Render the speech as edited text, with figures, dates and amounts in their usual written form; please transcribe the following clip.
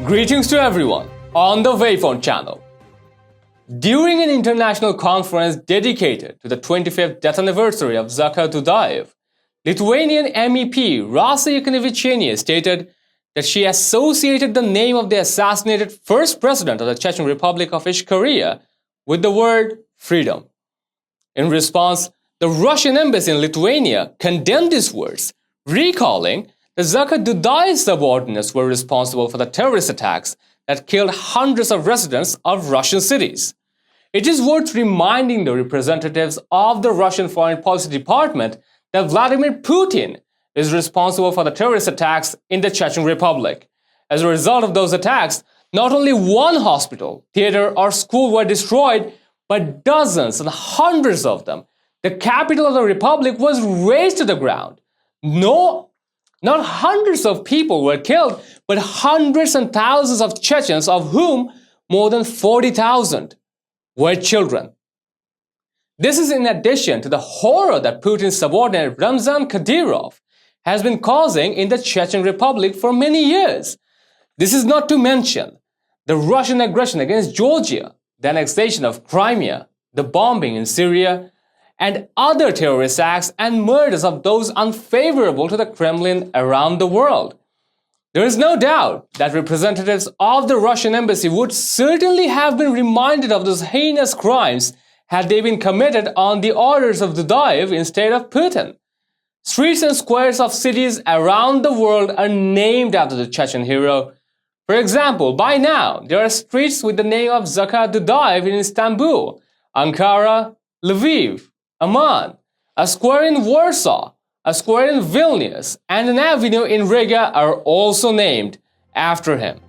Greetings to everyone on the Waypoint channel. During an international conference dedicated to the 25th death anniversary of Dzhokhar Dudayev, Lithuanian MEP Rasa Yuknevichienė stated that she associated the name of the assassinated first president of the Chechen Republic of East Korea with the word freedom. In response, the Russian embassy in Lithuania condemned these words, recalling that Dzhokhar Dudayev's subordinates were responsible for the terrorist attacks that killed hundreds of residents of Russian cities. It is worth reminding the representatives of the Russian Foreign Policy Department that Vladimir Putin is responsible for the terrorist attacks in the Chechen Republic. As a result of those attacks, not only one hospital, theater, or school were destroyed, but dozens and hundreds of them. The capital of the republic was razed to the ground. Not hundreds of people were killed, but hundreds and thousands of Chechens, of whom more than 40,000 were children. This is in addition to the horror that Putin's subordinate Ramzan Kadyrov has been causing in the Chechen Republic for many years. This is not to mention the Russian aggression against Georgia, the annexation of Crimea, the bombing in Syria, and other terrorist acts and murders of those unfavorable to the Kremlin around the world. There is no doubt that representatives of the Russian embassy would certainly have been reminded of those heinous crimes had they been committed on the orders of Dudayev instead of Putin. Streets and squares of cities around the world are named after the Chechen hero. For example, by now, there are streets with the name of Dzhokhar Dudayev in Istanbul, Ankara, Lviv, Amman, a square in Warsaw, a square in Vilnius, and an avenue in Riga are also named after him.